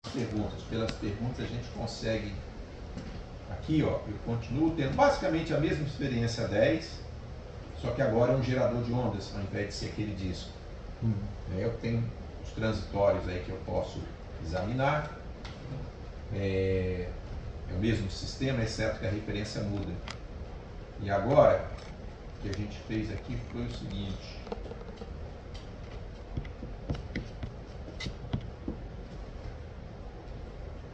perguntas. Pelas perguntas a gente consegue. Aqui, ó, eu continuo tendo basicamente a mesma experiência 10, só que agora é um gerador de ondas, ao invés de ser aquele disco. Eu tenho os transitórios aí que eu posso examinar. É o mesmo sistema, exceto que a referência muda. E agora, o que a gente fez aqui foi o seguinte.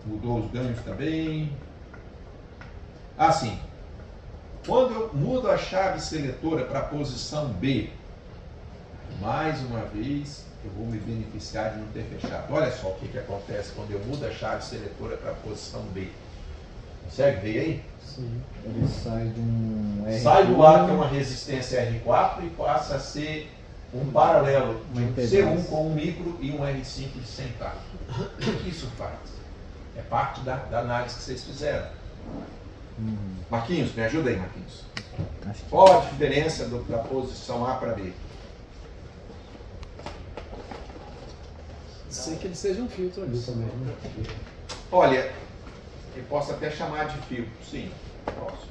Mudou os ganhos também. Ah, sim. Quando eu mudo a chave seletora para a posição B, mais uma vez eu vou me beneficiar de não ter fechado. Olha só o que acontece quando eu mudo a chave seletora para a posição B. Consegue ver aí? Sim. Ele sai de um R4. Sai do ar que é uma resistência R4 e passa a ser um paralelo de um C1 com um micro e um R5 de 100K. O que isso faz? É parte da análise que vocês fizeram. Marquinhos, me ajuda aí, Marquinhos. Qual a diferença da posição A para B? Sem que ele seja um filtro ali também. Olha, eu posso até chamar de filtro, sim, posso.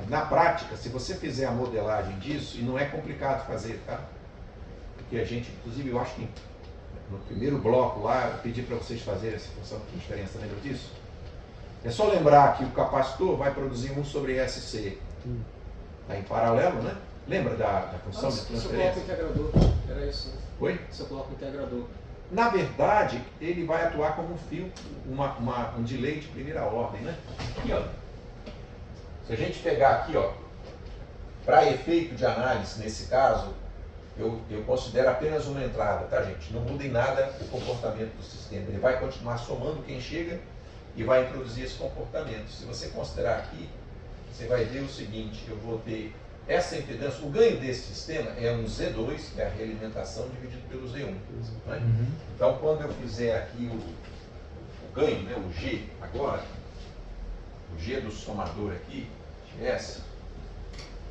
Na prática, se você fizer a modelagem disso, e não é complicado fazer, tá? Porque a gente, inclusive, eu acho que no primeiro bloco lá, eu pedi para vocês fazerem essa função de diferença, lembra disso? É só lembrar que o capacitor vai produzir 1 sobre SC. Está em paralelo, né? Lembra da função de transferência? Seu bloco integrador, era isso. Oi? Seu bloco integrador. Na verdade, ele vai atuar como um filtro, um delay de primeira ordem, né? Aqui, ó. Se a gente pegar aqui, ó, para efeito de análise, nesse caso, eu considero apenas uma entrada, tá, gente? Não muda em nada o comportamento do sistema. Ele vai continuar somando quem chega e vai introduzir esse comportamento. Se você considerar aqui, você vai ver o seguinte, eu vou ter essa impedância, o ganho desse sistema é um Z2, que é a realimentação, dividido pelo Z1. Né? Então, quando eu fizer aqui o ganho, né, o G agora, o G do somador aqui, de S,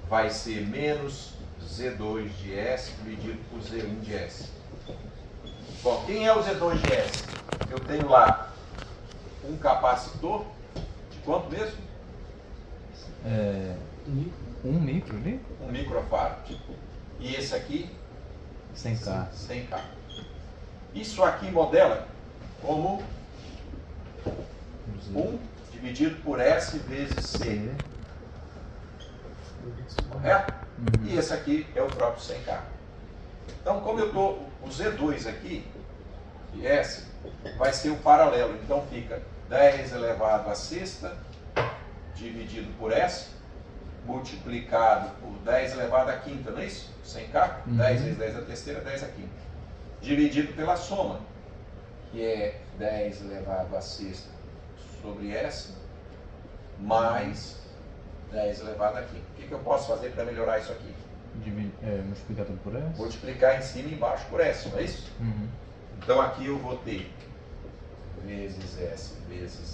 vai ser menos Z2 de S dividido por Z1 de S. Bom, quem é o Z2 de S? Eu tenho lá um capacitor de quanto mesmo? Um micro ali? Um microfarad. E esse aqui? 100K. 100K. Isso aqui modela como 1 dividido por S vezes C. Correto? E esse aqui é o próprio 100K. Então, como eu estou, o Z2 aqui, de S, vai ser o paralelo. Então, fica 10 elevado à sexta, dividido por S, multiplicado por 10 elevado à quinta, não é isso? 100K, 10 vezes 10 à terceira, 10 à quinta. Dividido pela soma, que é 10 elevado à sexta sobre S, mais 10 elevado à quinta. O que eu posso fazer para melhorar isso aqui? Multiplicar tudo por S? Multiplicar em cima e embaixo por S, não é isso? Então aqui eu vou ter vezes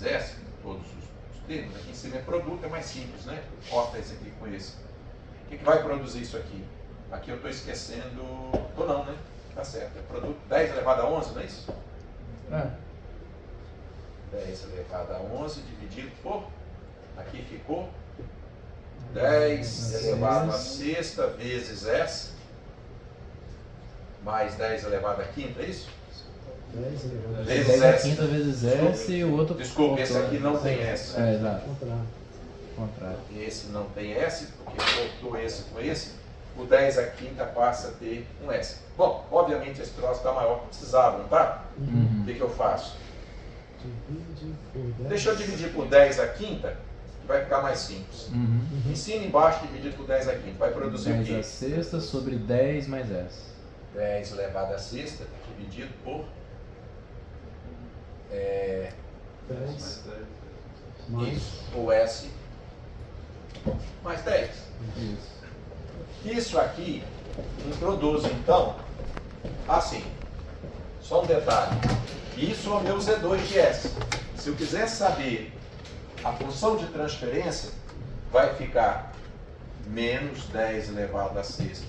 S, todos os termos. Aqui em cima é produto, é mais simples, né? Corta esse aqui com esse. O que vai produzir isso aqui? Aqui eu estou esquecendo, ou não, né? Tá certo, é produto 10 elevado a 11, não é isso? 10 elevado a 11 dividido por, aqui ficou 10 elevado a sexta vezes S, mais 10 elevado a quinta, é isso? 10 elevado a 10 a quinta vezes S e o outro... Desculpa, esse aqui não tem S. Exato. contrário. Esse não tem S, porque cortou esse com esse. O 10 a quinta passa a ter um S. Bom, obviamente esse troço está maior que precisava, não está? O que eu faço? Deixa eu dividir por 10 a quinta, que vai ficar mais simples. Em cima e embaixo dividido por 10 a quinta. Vai produzir o quê? 10 a sexta sobre 10 mais S. 10 elevado a sexta dividido por 10 mais isso, o S mais 10. Isso aqui introduz então, assim, só um detalhe, isso é o meu Z2 de S. Se eu quiser saber a função de transferência, vai ficar menos 10 elevado a sexta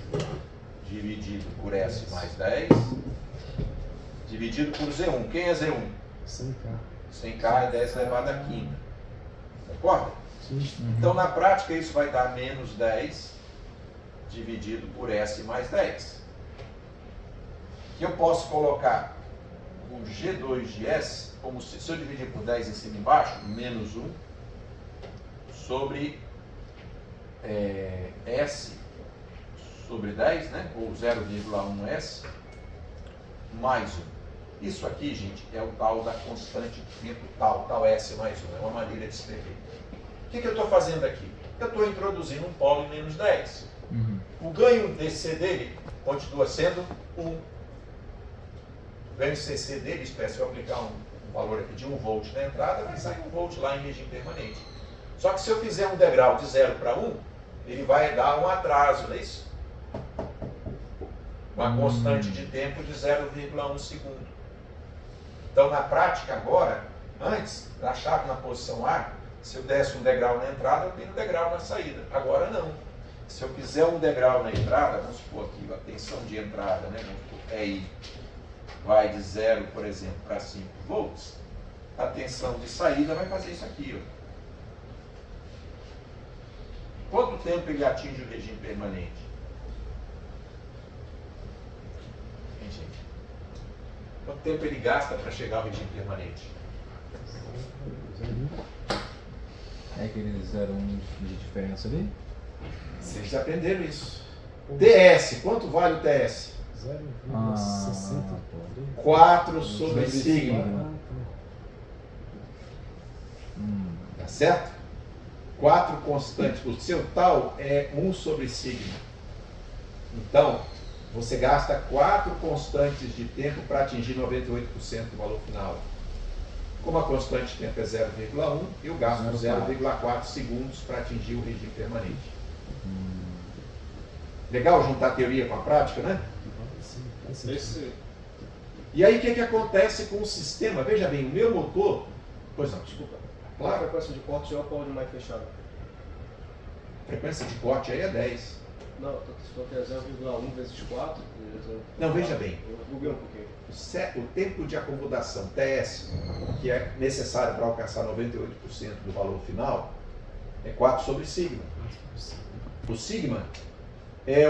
dividido por S mais 10, dividido por Z1. Quem é Z1? 100K. 100K é 10 elevado à quinta. Concorda? Sim. Então, na prática, isso vai dar menos 10 dividido por S mais 10. Que eu posso colocar o G2 de S, como se eu dividir por 10 em cima e embaixo, menos 1, sobre S sobre 10, né? Ou 0,1S, mais 1. Isso aqui, gente, é o tal da constante de tempo tal S mais 1. É uma maneira de escrever. O que eu estou fazendo aqui? Eu estou introduzindo um polo em menos 10. O ganho DC dele continua sendo 1. O ganho CC dele, se eu aplicar um valor aqui de 1 volt na entrada, vai sair 1 volt lá em regime permanente. Só que se eu fizer um degrau de 0 para 1, ele vai dar um atraso, não é isso? Uma constante de tempo de 0,1 segundo. Então, na prática agora, antes, da chave na posição A, se eu desse um degrau na entrada, eu tenho um degrau na saída. Agora não. Se eu fizer um degrau na entrada, vamos supor aqui a tensão de entrada, né? Vamos supor, EI vai de 0, por exemplo, para 5 volts, a tensão de saída vai fazer isso aqui, ó. Quanto tempo ele atinge o regime permanente? Hein, gente? Quanto tempo ele gasta para chegar ao regime permanente? É aquele 0,1 de diferença ali? Vocês já aprenderam isso. TS, quanto vale o TS? 0,60. 4 sobre sigma. Tá certo? 4 constantes. O seu tal é 1 sobre sigma. Então, você gasta 4 constantes de tempo para atingir 98% do valor final. Como a constante de tempo é 0,1, eu gasto 0,4 segundos para atingir o regime permanente. Legal juntar a teoria com a prática, né? Esse... E aí o que acontece com o sistema? Veja bem, o meu motor... Pois não, desculpa. Qual a Claro, frequência de corte é o polo de mais fechado? a frequência de corte aí é 10. Não, se for que é 0,1 vezes 4... Não, veja bem. Eu buguei um pouquinho. O tempo de acomodação, TS, que é necessário para alcançar 98% do valor final, é 4 sobre sigma. O sigma é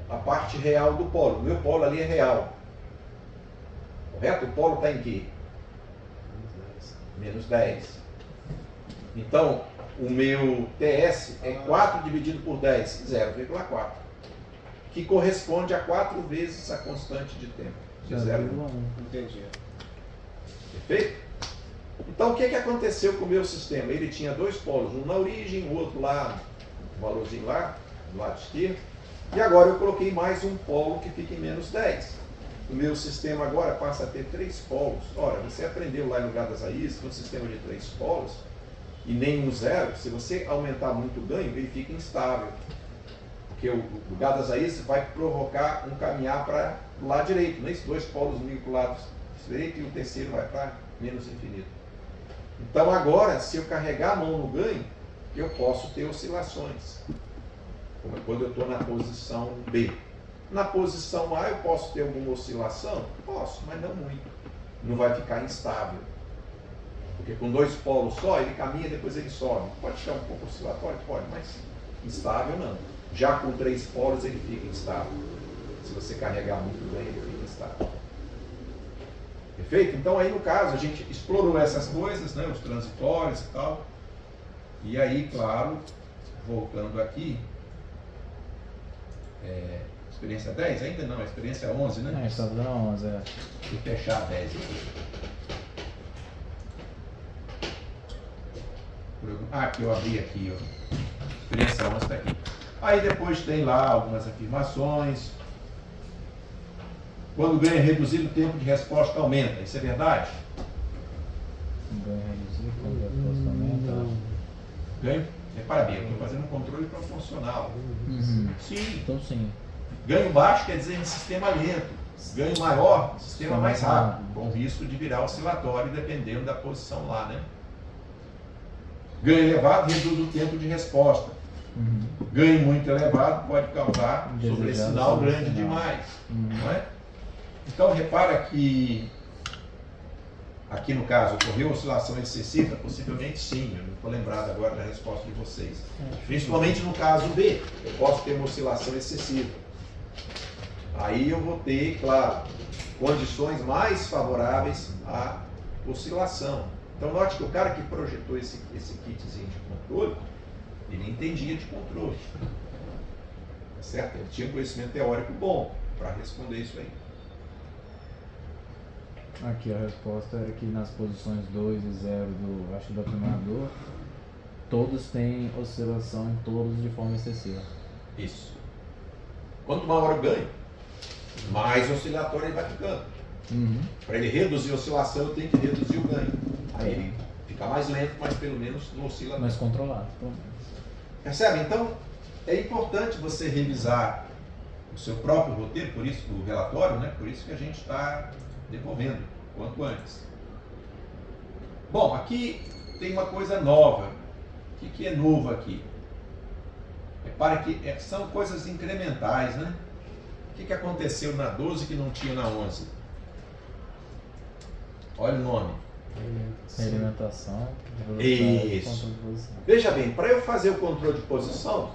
a parte real do polo. O meu polo ali é real. Correto? O polo está em quê? Menos 10. Então, o meu TS é 4 dividido por 10, 0,4. Que corresponde a 4 vezes a constante de tempo, de 0,1. Entendi. Perfeito? Então, o que aconteceu com o meu sistema? Ele tinha 2 polos, um na origem, o outro lá, um valorzinho lá, do lado esquerdo. E agora eu coloquei mais um polo que fica em menos 10. O meu sistema agora passa a ter 3 polos. Ora, você aprendeu lá no Gadas Raiz, no sistema de 3 polos, e nenhum zero, se você aumentar muito o ganho, ele fica instável. Porque o Gadas Raiz vai provocar um caminhar para o lado direito, não é isso? 2 polos vinculados direito e o terceiro vai para menos infinito. Então agora, se eu carregar a mão no ganho, eu posso ter oscilações. Como quando eu estou na posição B. Na posição A eu posso ter alguma oscilação? Posso, mas não muito. Não vai ficar instável. Porque com 2 polos só, ele caminha, depois ele sobe. Pode ficar um pouco oscilatório? Pode, mas instável não. Já com 3 polos ele fica instável. Se você carregar muito bem, ele fica instável. Perfeito? Então aí no caso a gente explorou essas coisas, né, os transitórios e tal. E aí, claro, voltando aqui, experiência 10? Ainda não, experiência 11, né? Não, está dando 11, é. Vou fechar 10 aqui. Aqui eu abri aqui, ó. Experiência 11 está aqui. Aí depois tem lá algumas afirmações. Quando o ganho é reduzido, o tempo de resposta aumenta. Isso é verdade? Ganho reduzido, quando a resposta aumenta. Ganho, repara bem, eu estou fazendo um controle proporcional. Sim. Então sim. Ganho baixo quer dizer em sistema lento. Ganho maior, sistema mais rápido, com risco de virar oscilatório dependendo da posição lá, né? Ganho elevado reduz o tempo de resposta. Ganho muito elevado pode causar sobressinal grande demais. Não é? Então repara que aqui no caso, ocorreu oscilação excessiva? Possivelmente sim, eu não estou lembrado agora da resposta de vocês. Principalmente no caso B, eu posso ter uma oscilação excessiva. Aí eu vou ter, claro, condições mais favoráveis à oscilação. Então note que o cara que projetou esse kitzinho de controle, ele entendia de controle. Tá certo? Ele tinha um conhecimento teórico bom para responder isso aí. Aqui a resposta era que nas posições 2 e 0 do acho do atenuador, todos têm oscilação em todos de forma excessiva. Isso. Quanto maior o ganho, mais oscilatório ele vai ficando. Para ele reduzir a oscilação, eu tenho que reduzir o ganho. Aí ele fica mais lento, mas pelo menos não oscila. Mais controlado. Percebe? Então, é importante você revisar o seu próprio roteiro, por isso o relatório, né? Por isso que a gente está devolvendo quanto antes. Bom, aqui tem uma coisa nova. O que é novo aqui? Repare que são coisas incrementais, né? O que aconteceu na 12 que não tinha na 11? Olha o nome. Alimentação. Isso. Veja bem, para eu fazer o controle de posição,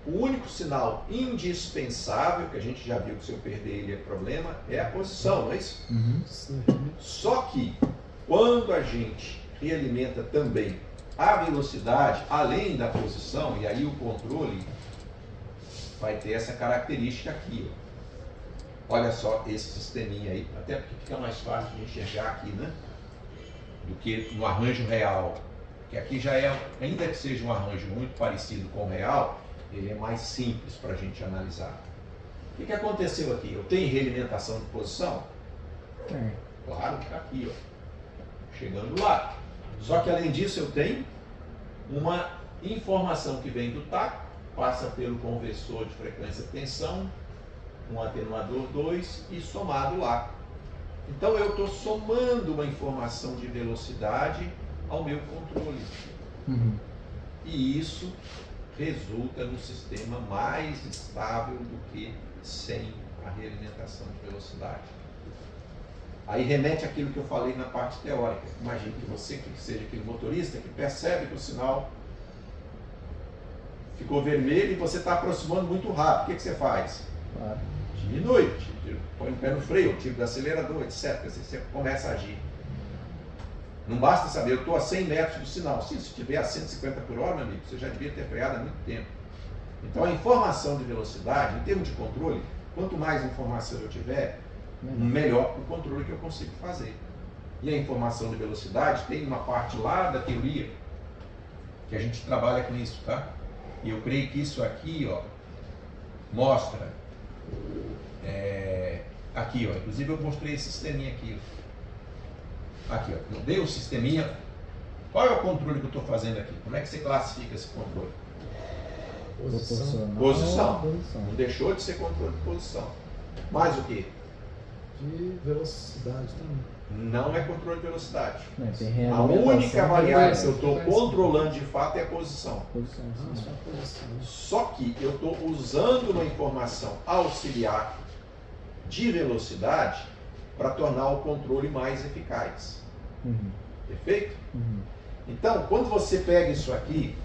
o único sinal indispensável, que a gente já viu que se eu perder ele é problema, é a posição, não é isso? Só que, quando a gente realimenta também a velocidade, além da posição, e aí o controle vai ter essa característica aqui. Ó. Olha só esse sisteminha aí, até porque fica mais fácil de enxergar aqui, né? Do que no arranjo real. Que aqui já é, ainda que seja um arranjo muito parecido com o real, ele é mais simples para a gente analisar. O que aconteceu aqui? Eu tenho realimentação de posição? Tem. Claro que está aqui, ó, chegando lá. Só que além disso eu tenho uma informação que vem do taco, passa pelo conversor de frequência tensão, um atenuador 2 e somado lá. Então eu estou somando uma informação de velocidade ao meu controle. E isso resulta num sistema mais estável do que sem a realimentação de velocidade. Aí remete àquilo que eu falei na parte teórica. Imagine que você, que seja aquele motorista que percebe que o sinal ficou vermelho e você está aproximando muito rápido. O que você faz? Claro. Diminui, põe o pé no freio, tira do acelerador, etc. Você começa a agir. Não basta saber, eu estou a 100 metros do sinal. Se estiver a 150 por hora, meu amigo, você já devia ter freado há muito tempo. Então a informação de velocidade, em termos de controle, quanto mais informação eu tiver, melhor o controle que eu consigo fazer. E a informação de velocidade tem uma parte lá da teoria que a gente trabalha com isso, tá? E eu creio que isso aqui, ó, mostra aqui, ó, inclusive eu mostrei esse sisteminha aqui, ó. Aqui, ó, eu dei o sisteminha. Qual é o controle que eu estou fazendo aqui? Como é que você classifica esse controle? Posição. Não deixou de ser controle de posição. Mais o quê? De velocidade também. Não é controle de velocidade. Tem A única variável que eu estou controlando de fato é a posição. Só a posição. Só que eu estou usando uma informação auxiliar de velocidade para tornar o controle mais eficaz. Perfeito? Então, quando você pega isso aqui,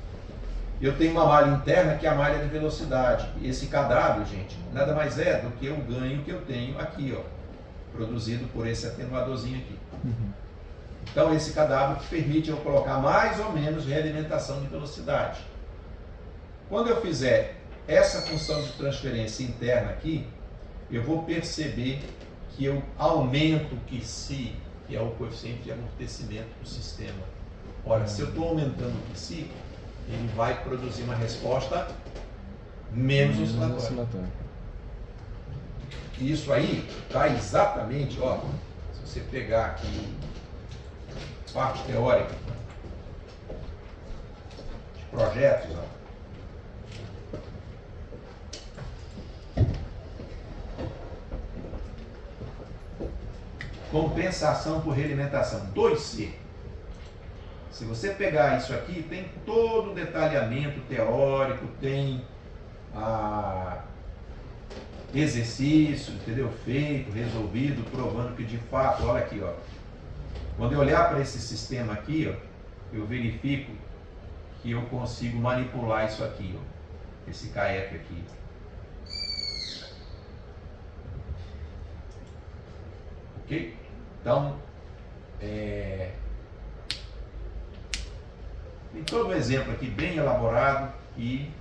eu tenho uma malha interna que é a malha de velocidade. E esse KW, gente, nada mais é do que o ganho que eu tenho aqui, ó, produzido por esse atenuadorzinho aqui. Então, esse KW permite eu colocar mais ou menos realimentação de velocidade. Quando eu fizer essa função de transferência interna aqui, eu vou perceber que eu aumento o QC, que é o coeficiente de amortecimento do sistema. Ora, se eu estou aumentando o QC, ele vai produzir uma resposta menos oscilatória. E isso aí está exatamente, ó, se você pegar aqui parte teórica de projetos, ó. Compensação por realimentação, 2C. Se você pegar isso aqui, tem todo o detalhamento teórico, tem exercício, entendeu? Feito, resolvido, provando que de fato, olha aqui, ó, Quando eu olhar para esse sistema aqui, ó, eu verifico que eu consigo manipular isso aqui, ó, esse KF aqui. Ok? Então, tem todo um exemplo aqui bem elaborado e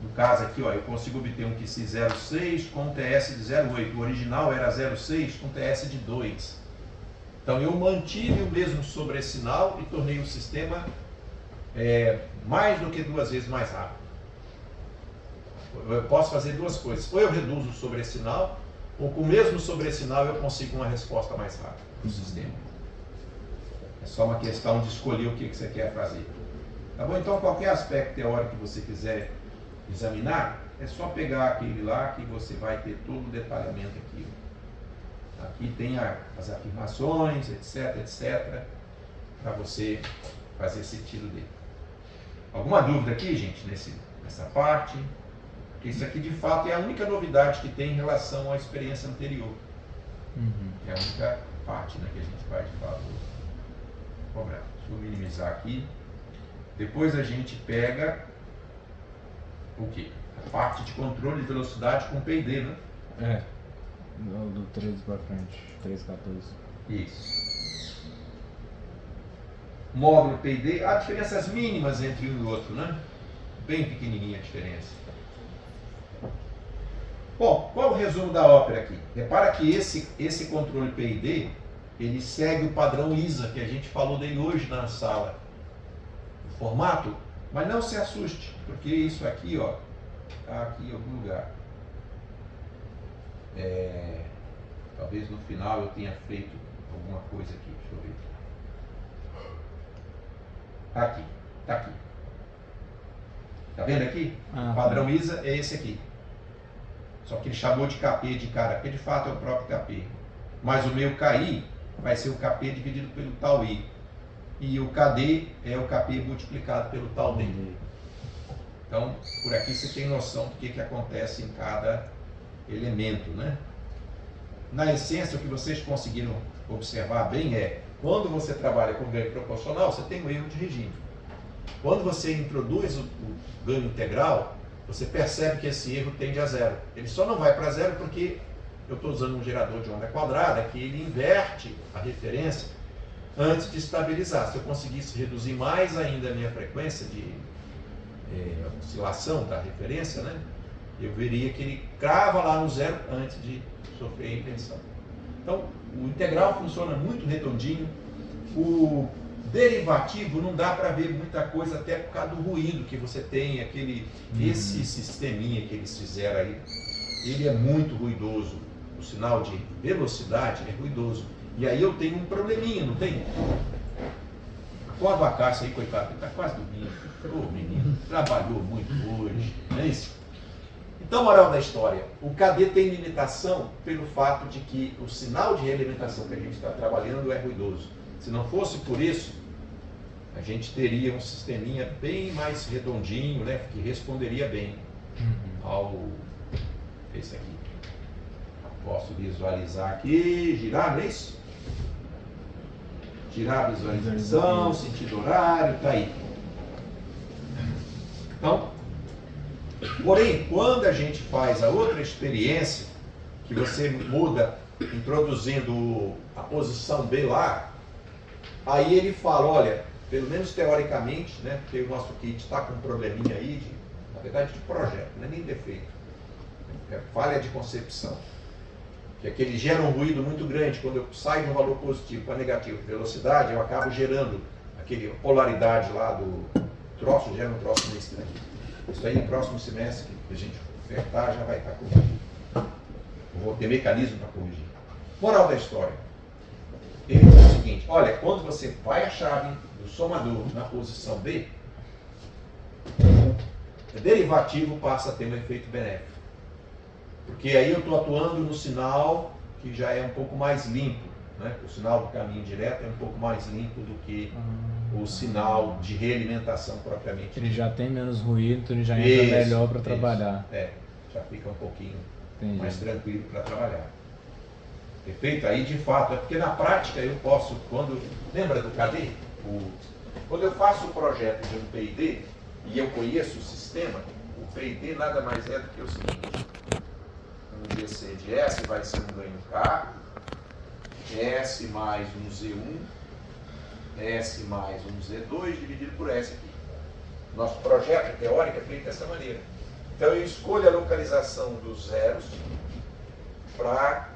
no caso aqui, ó, eu consigo obter um QC 06 com um TS de 0,8. O original era 0,6 com TS de 2. Então eu mantive o mesmo sobressinal e tornei o sistema mais do que 2 vezes mais rápido. Eu posso fazer duas coisas. Ou eu reduzo o sobressinal, ou com o mesmo sobressinal eu consigo uma resposta mais rápida do sistema. É só uma questão de escolher o que você quer fazer. Tá bom? Então qualquer aspecto teórico que você quiser examinar, é só pegar aquele lá que você vai ter todo o detalhamento aqui. Aqui tem as afirmações, etc, etc, para você fazer sentido dele. Alguma dúvida aqui, gente, nessa parte? Porque isso aqui, de fato, é a única novidade que tem em relação à experiência anterior. É a única parte, né, que a gente vai, de fato, cobrar. Deixa eu minimizar aqui. Depois a gente pega o quê? A parte de controle de velocidade com PID, né? Do 13 para frente, 13,14. Isso. Módulo PID, há diferenças mínimas entre um e o outro, né? Bem pequenininha a diferença. Bom, qual o resumo da ópera aqui? Repara que esse controle PID, ele segue o padrão ISA, que a gente falou dele hoje na sala. O formato, mas não se assuste, porque isso aqui, ó, está aqui em algum lugar. Talvez no final eu tenha feito alguma coisa aqui, deixa eu ver. Tá aqui. Tá vendo aqui? O padrão ISA é esse aqui. Só que ele chamou de KP de cara, porque de fato é o próprio KP. Mas o meu KI vai ser o KP dividido pelo tau I. E o KD é o KP multiplicado pelo tau D. Então, por aqui você tem noção do que acontece em cada elemento, né? Na essência, o que vocês conseguiram observar bem é, quando você trabalha com ganho proporcional, você tem um erro de regime. Quando você introduz o ganho integral, você percebe que esse erro tende a zero. Ele só não vai para zero porque eu estou usando um gerador de onda quadrada que ele inverte a referência antes de estabilizar. Se eu conseguisse reduzir mais ainda a minha frequência de oscilação da referência, né, eu veria que ele crava lá no zero antes de sofrer a inversão. Então, o integral funciona muito redondinho. O derivativo não dá para ver muita coisa, até por causa do ruído que você tem, esse sisteminha que eles fizeram aí, ele é muito ruidoso. O sinal de velocidade é ruidoso. E aí eu tenho um probleminha, não tem? Acorda a Cássia aí, coitado, ele está quase dormindo. Ô menino, trabalhou muito hoje, não é isso? Então, moral da história, o KD tem limitação pelo fato de que o sinal de realimentação que a gente está trabalhando é ruidoso. Se não fosse por isso, a gente teria um sisteminha bem mais redondinho, né, que responderia bem ao esse aqui. Posso visualizar aqui, girar, não é isso? Girar a visualização, sentido horário, tá aí. Então, porém, quando a gente faz a outra experiência, que você muda introduzindo a posição B lá, aí ele fala, olha, pelo menos teoricamente, né, porque o nosso kit está com um probleminha aí, na verdade de projeto, não é nem defeito, é falha de concepção, que é que ele gera um ruído muito grande. Quando eu saio de um valor positivo para negativo de velocidade, eu acabo gerando aquele polaridade lá do troço, gera um troço nesse daqui. Isso aí no próximo semestre, que a gente ofertar, já vai estar corrigido. Eu vou ter mecanismo para corrigir. Moral da história. Ele diz o seguinte, olha, quando você vai a chave do somador na posição B, o derivativo passa a ter um efeito benéfico. Porque aí eu estou atuando no sinal que já é um pouco mais limpo, né? O sinal do caminho direto é um pouco mais limpo do que o sinal de realimentação propriamente. Ele já tem menos ruído, então ele já entra melhor para trabalhar. Já fica um pouquinho Entendi. mais tranquilo para trabalhar. Perfeito? Aí de fato, é porque na prática eu posso, lembra do KD? Quando eu faço o projeto de um P&D e eu conheço o sistema, o P&D nada mais é do que o seguinte: um GC de S vai ser um ganho K, S mais um Z1, S mais um Z2 dividido por S aqui. Nosso projeto teórico é feito dessa maneira. Então eu escolho a localização dos zeros para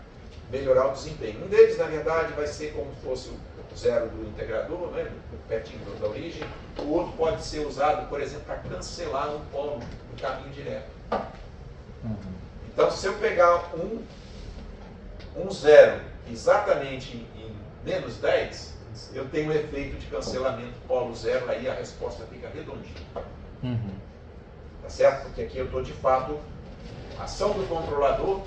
melhorar o desempenho. Um deles, na verdade, vai ser como se fosse o zero do integrador, né, pertinho da origem. O outro pode ser usado, por exemplo, para cancelar um polo no caminho direto. Então, se eu pegar um zero exatamente em menos 10, eu tenho um efeito de cancelamento polo zero, aí a resposta fica redondinha. Tá certo? Porque aqui eu estou, de fato, a ação do controlador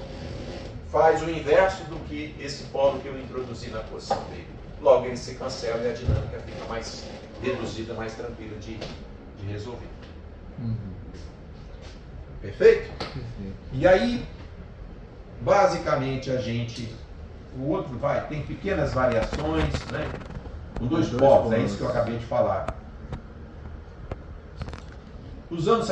faz o inverso do que esse polo que eu introduzi na posição dele. Logo ele se cancela e a dinâmica fica mais reduzida, mais tranquila de resolver. Perfeito? E aí, basicamente, o outro tem pequenas variações, né? Com dois polos, é isso que eu acabei de falar. Usando